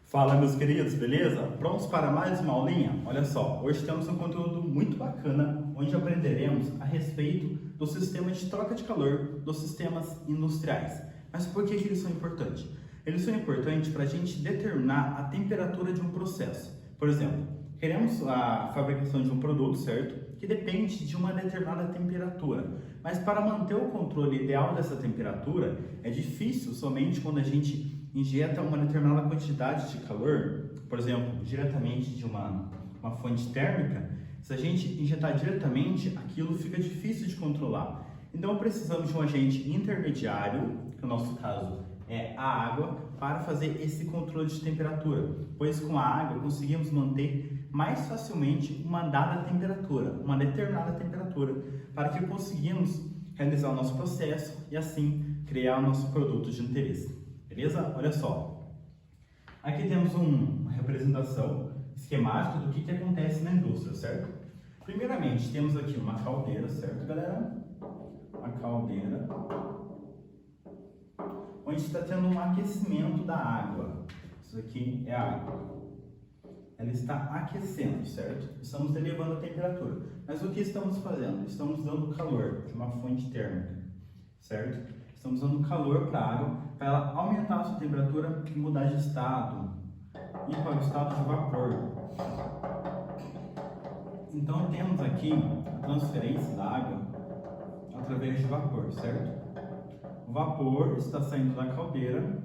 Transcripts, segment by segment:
Fala, meus queridos, beleza? Prontos para mais uma aulinha? Olha só, hoje temos um conteúdo muito bacana, onde aprenderemos a respeito do sistema de troca de calor dos sistemas industriais. Mas por que eles são importantes? Eles são importantes para a gente determinar a temperatura de um processo. Por exemplo, queremos a fabricação de um produto, certo? Que depende de uma determinada temperatura. Mas para manter o controle ideal dessa temperatura, é difícil somente quando a gente injeta uma determinada quantidade de calor, por exemplo, diretamente de uma fonte térmica. Se a gente injetar diretamente, aquilo fica difícil de controlar. Então precisamos de um agente intermediário, que no nosso caso é a água, para fazer esse controle de temperatura, pois com a água conseguimos manter mais facilmente uma dada temperatura, uma determinada temperatura, para que conseguimos realizar o nosso processo e assim criar o nosso produto de interesse. Beleza? Olha só. Aqui temos uma representação esquemática do que acontece na indústria, certo? Primeiramente, temos aqui uma caldeira, certo, galera? Uma caldeira onde está tendo um aquecimento da água. Isso aqui é a água. Ela está aquecendo, certo? Estamos elevando a temperatura. Mas o que estamos fazendo? Estamos dando calor de uma fonte térmica, certo? Estamos dando calor para a água, para ela aumentar a sua temperatura e mudar de estado, ir para o estado de vapor. Então temos aqui a transferência da água através de vapor, certo? O vapor está saindo da caldeira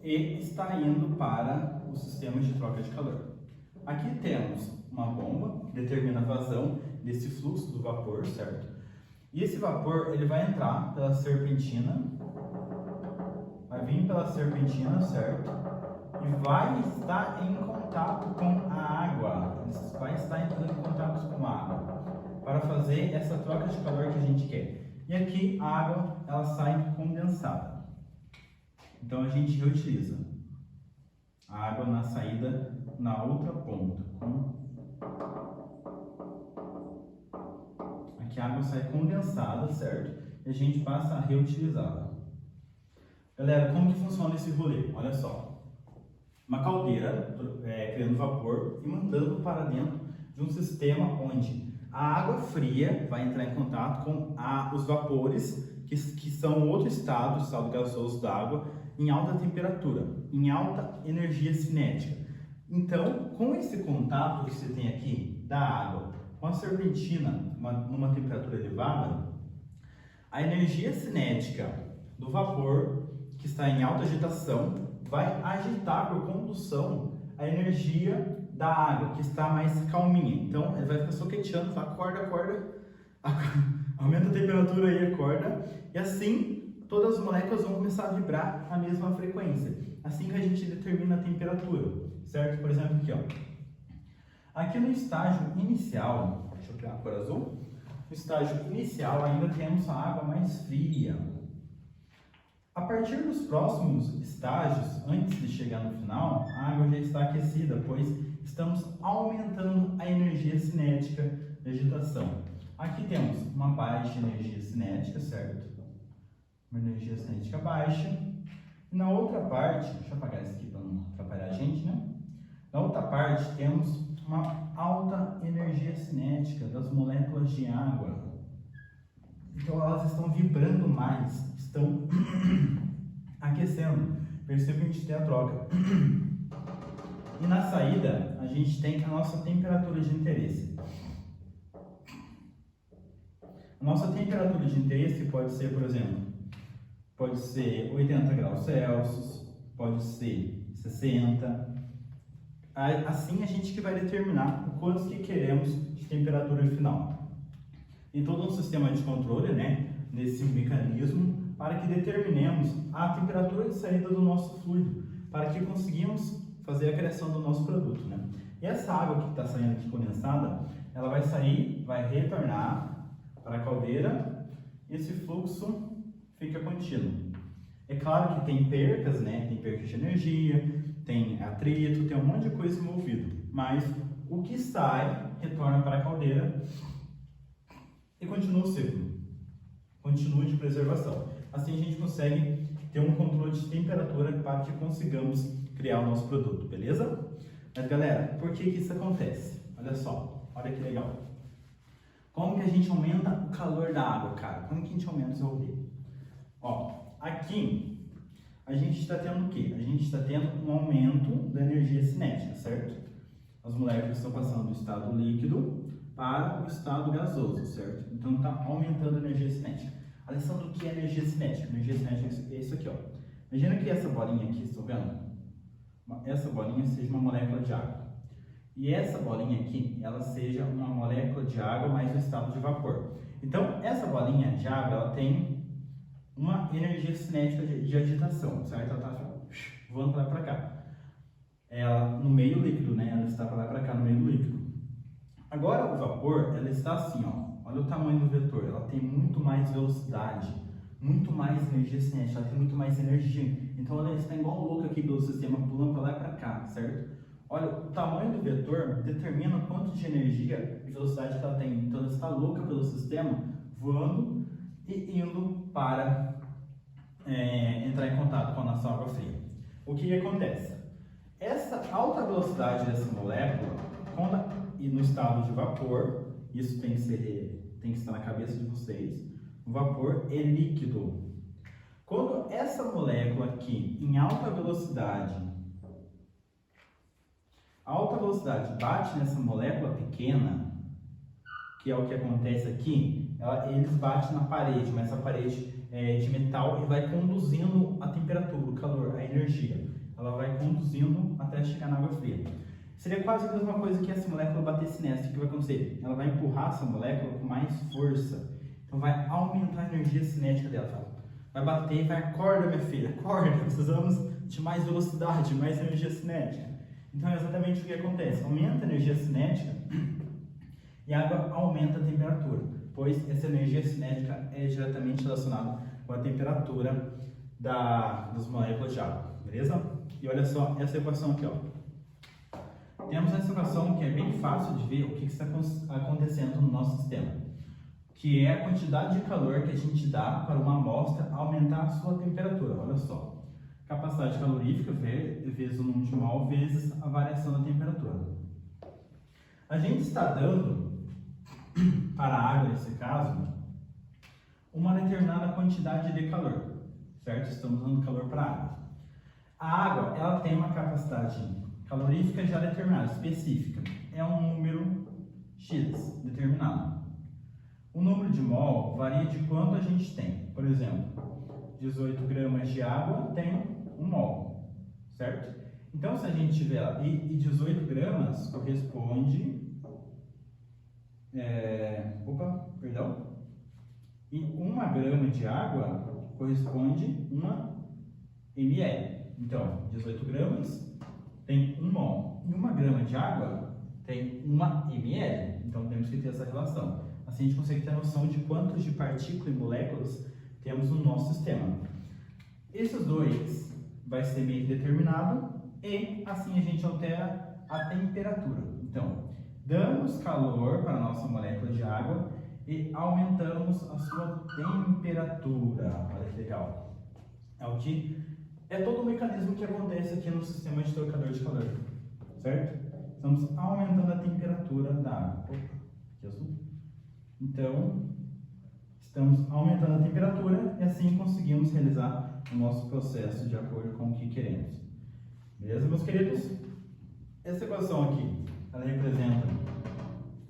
e está indo para o sistema de troca de calor. Aqui temos uma bomba que determina a vazão desse fluxo do vapor, certo? E esse vapor ele vai entrar pela serpentina, vai vir pela serpentina, certo? E vai estar em contato com a água, vai estar entrando em contato com a água para fazer essa troca de calor que a gente quer. E aqui a água ela sai condensada. Então a gente reutiliza a água na saída na outra ponta. Aqui a água sai condensada, certo? E a gente passa a reutilizá-la. Galera, como que funciona esse rolê? Olha só. Uma caldeira criando vapor e mandando para dentro de um sistema onde a água fria vai entrar em contato com os vapores, que são outro estado gasoso da água, em alta temperatura, em alta energia cinética. Então, com esse contato que você tem aqui da água com a serpentina numa temperatura elevada, a energia cinética do vapor, que está em alta agitação, vai agitar por condução a energia da água, que está mais calminha. Então, ele vai ficar soqueteando, acorda, aumenta a temperatura aí, acorda, e assim todas as moléculas vão começar a vibrar na mesma frequência. Assim que a gente determina a temperatura, certo? Por exemplo, aqui, ó. Aqui no estágio inicial, deixa eu pegar a cor azul. No estágio inicial ainda temos a água mais fria. A partir dos próximos estágios, antes de chegar no final, a água já está aquecida, pois estamos aumentando a energia cinética da agitação. Aqui temos uma baixa energia cinética, certo? Uma energia cinética baixa. E na outra parte, deixa eu apagar isso aqui para não atrapalhar a gente, né? Na outra parte temos uma alta energia cinética das moléculas de água. Então elas estão vibrando mais, estão aquecendo. Perceba que a gente tem a troca. E na saída, a gente tem a nossa temperatura de interesse. A nossa temperatura de interesse pode ser, por exemplo, pode ser 80 graus Celsius, pode ser 60. Assim a gente que vai determinar o quanto que queremos de temperatura final. Tem todo um sistema de controle, né, nesse mecanismo, para que determinemos a temperatura de saída do nosso fluido, para que conseguimos fazer a criação do nosso produto, né? E essa água que está saindo aqui condensada, ela vai sair, vai retornar para a caldeira, e esse fluxo fica contínuo. É claro que tem percas, né? Tem percas de energia, tem atrito, tem um monte de coisa envolvida, mas o que sai retorna para a caldeira e continua o ciclo, continua de preservação. Assim a gente consegue ter um controle de temperatura para que consigamos criar o nosso produto, beleza? Mas galera, por que isso acontece? Olha só, olha que legal. Como que a gente aumenta o calor da água, cara? Como que a gente aumenta esse rolê? Ó, aqui a gente está tendo o quê? A gente está tendo um aumento da energia cinética, certo? As moléculas estão passando do estado líquido para o estado gasoso, certo? Então está aumentando a energia cinética. Alessandro, o que é energia cinética? Energia cinética é isso aqui, ó. Imagina que essa bolinha aqui, estão vendo? Essa bolinha seja uma molécula de água. E essa bolinha aqui, ela seja uma molécula de água mais no estado de vapor. Então, essa bolinha de água, ela tem uma energia cinética de agitação, certo? Ela está voando para lá para cá. Ela, no meio líquido, né? Ela está para lá para cá no meio líquido. Agora, o vapor, ela está assim, ó. Olha o tamanho do vetor. Ela tem muito mais velocidade, muito mais energia cinética, ela tem muito mais energia. Então, ela está igual louca aqui pelo sistema, pulando para lá e para cá, certo? Olha, o tamanho do vetor determina quanto de energia e velocidade que ela tem. Então, ela está louca pelo sistema, voando e indo para entrar em contato com a nossa água fria. O que acontece? Essa alta velocidade dessa molécula, e no estado de vapor, isso tem que estar na cabeça de vocês, o vapor é líquido. Quando essa molécula aqui, em alta velocidade bate nessa molécula pequena, que é o que acontece aqui, eles batem na parede, mas essa parede é de metal e vai conduzindo a temperatura, o calor, a energia. Ela vai conduzindo até chegar na água fria. Seria quase a mesma coisa que essa molécula batesse nessa. O que vai acontecer? Ela vai empurrar essa molécula com mais força. Então vai aumentar a energia cinética dela. Vai bater e vai, acorda minha filha, acorda, precisamos de mais velocidade, mais energia cinética. Então é exatamente o que acontece. Aumenta a energia cinética e a água aumenta a temperatura, pois essa energia cinética é diretamente relacionada com a temperatura das moléculas de água, beleza? E olha só essa equação aqui, ó. Temos essa equação que é bem fácil de ver o que está acontecendo no nosso sistema, que é a quantidade de calor que a gente dá para uma amostra aumentar a sua temperatura. Olha só, capacidade calorífica vezes o número de mol vezes a variação da temperatura. A gente está dando para a água, nesse caso, uma determinada quantidade de calor, certo? Estamos dando calor para a água. A água, ela tem uma capacidade calorífica já determinada, específica. É um número X determinado. O número de mol varia de quanto a gente tem. Por exemplo, 18 gramas de água tem 1 mol, certo? Então, se a gente tiver... E 18 gramas corresponde... E 1 grama de água corresponde a 1 ml. Então, 18 gramas tem 1 mol. E 1 grama de água tem 1 ml. Então, temos que ter essa relação. Assim, a gente consegue ter noção de quantos de partículas e moléculas temos no nosso sistema. Esses dois vai ser meio que determinado e assim a gente altera a temperatura. Então, damos calor para a nossa molécula de água e aumentamos a sua temperatura. Olha que legal. É todo o mecanismo que acontece aqui no sistema de trocador de calor, certo? Estamos aumentando a temperatura da água. Opa, aqui azul. Então, estamos aumentando a temperatura e assim conseguimos realizar o nosso processo de acordo com o que queremos. Beleza, meus queridos? Essa equação aqui, ela representa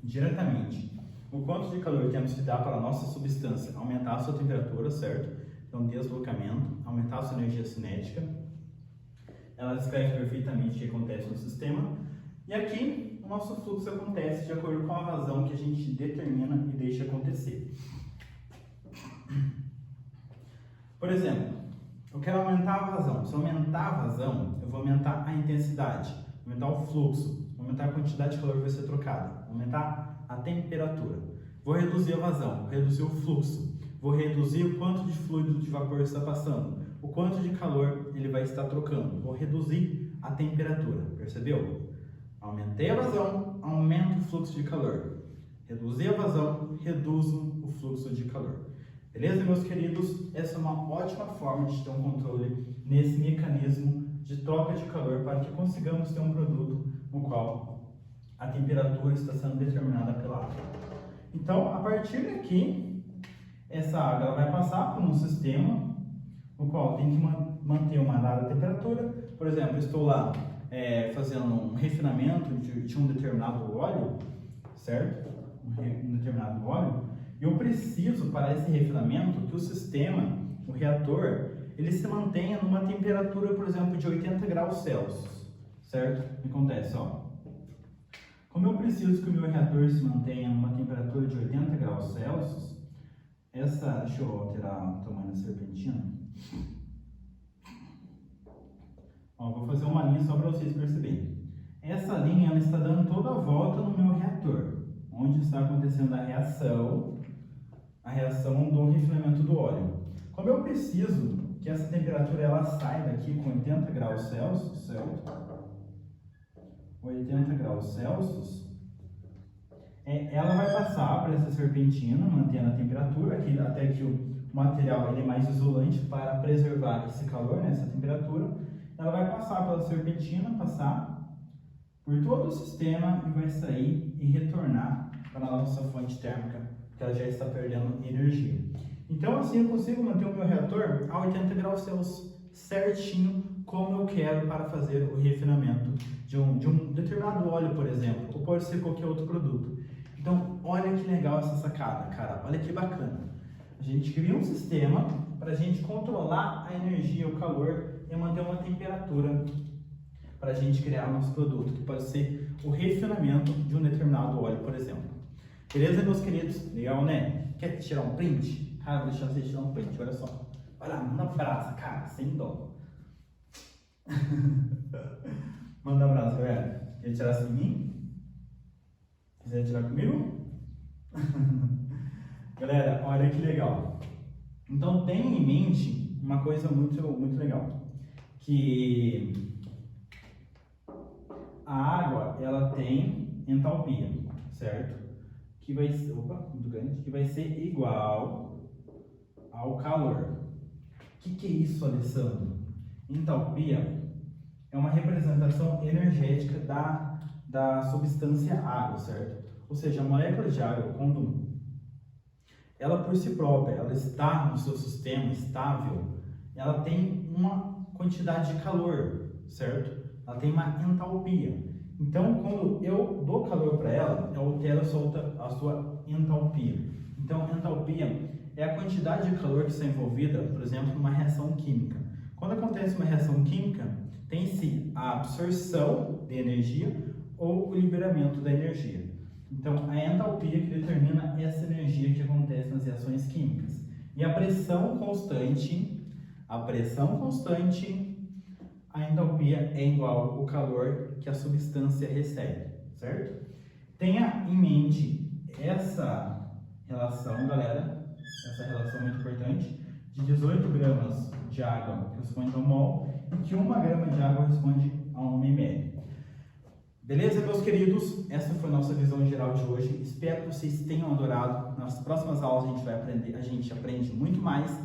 diretamente o quanto de calor temos que dar para a nossa substância aumentar a sua temperatura, certo? Então, deslocamento, aumentar a sua energia cinética. Ela descreve perfeitamente o que acontece no sistema. E aqui, o nosso fluxo acontece de acordo com a vazão que a gente determina e deixa acontecer. Por exemplo, eu quero aumentar a vazão. Se eu aumentar a vazão, eu vou aumentar a intensidade, aumentar o fluxo, aumentar a quantidade de calor que vai ser trocada, aumentar a temperatura. Vou reduzir a vazão, vou reduzir o fluxo, vou reduzir o quanto de fluido de vapor está passando, o quanto de calor ele vai estar trocando, vou reduzir a temperatura, percebeu? Aumentei a vazão, aumento o fluxo de calor. Reduzir a vazão, reduzo o fluxo de calor. Beleza, meus queridos? Essa é uma ótima forma de ter um controle nesse mecanismo de troca de calor para que consigamos ter um produto no qual a temperatura está sendo determinada pela água. Então, a partir daqui, essa água ela vai passar por um sistema no qual tem que manter uma dada temperatura. Por exemplo, estou lá fazendo um refinamento de um determinado óleo, certo? Um determinado óleo, e eu preciso, para esse refinamento, que o sistema, o reator, ele se mantenha numa temperatura, por exemplo, de 80 graus Celsius, certo? O que acontece, ó. Como eu preciso que o meu reator se mantenha numa temperatura de 80 graus Celsius, deixa eu alterar o tamanho da serpentina. Ó, vou fazer uma linha só para vocês perceberem. Essa linha ela está dando toda a volta no meu reator, onde está acontecendo a reação do refinamento do óleo. Como eu preciso que essa temperatura ela saia daqui com 80 graus Celsius, certo? 80 graus Celsius, ela vai passar por essa serpentina, mantendo a temperatura, aqui, até que o material ele é mais isolante para preservar esse calor, né, essa temperatura. Ela vai passar pela serpentina, passar por todo o sistema e vai sair e retornar para a nossa fonte térmica, porque ela já está perdendo energia. Então assim eu consigo manter o meu reator a 80 graus Celsius certinho, como eu quero para fazer o refinamento de um determinado óleo, por exemplo, ou pode ser qualquer outro produto. Então olha que legal essa sacada, cara, olha que bacana. A gente cria um sistema para a gente controlar a energia, o calor e manter uma temperatura para a gente criar o nosso produto, que pode ser o refinamento de um determinado óleo, por exemplo. Beleza, meus queridos? Legal, né? Quer tirar um print? Cara, vou deixar você tirar um print, olha só. Olha lá, manda abraço, cara, sem dó. Manda abraço, galera. Quer tirar sem mim? Quiser tirar comigo? Galera, olha que legal. Então tenha em mente uma coisa muito, muito legal, que a água ela tem entalpia, certo? Que vai ser, muito grande, que vai ser igual ao calor. O que é isso, Alessandro? Entalpia é uma representação energética da substância água, certo? Ou seja, a molécula de água, quando ela por si própria, ela está no seu sistema estável, ela tem uma quantidade de calor, certo? Ela tem uma entalpia. Então, quando eu dou calor para ela, eu altero a sua entalpia. Então, entalpia é a quantidade de calor que está envolvida, por exemplo, numa reação química. Quando acontece uma reação química, tem-se a absorção de energia ou o liberamento da energia. Então, a entalpia que determina essa energia que acontece nas reações químicas. E a pressão constante, a entalpia é igual ao calor que a substância recebe, certo? Tenha em mente essa relação, galera, essa relação muito importante, de 18 gramas de água responde a 1 mol e que 1 grama de água responde a 1 ml. Beleza, meus queridos? Essa foi a nossa visão geral de hoje. Espero que vocês tenham adorado. Nas próximas aulas a gente aprende muito mais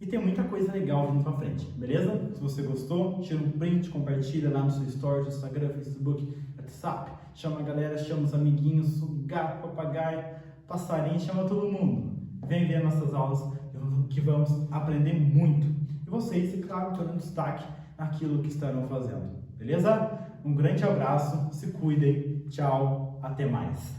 e tem muita coisa legal vindo pra frente, beleza? Se você gostou, tira um print, compartilha lá no seu story, no Instagram, Facebook, WhatsApp, chama a galera, chama os amiguinhos, o gato, papagaio, passarinho, chama todo mundo. Vem ver nossas aulas que vamos aprender muito. E vocês, claro, dando destaque naquilo que estarão fazendo, beleza? Um grande abraço, se cuidem, tchau, até mais.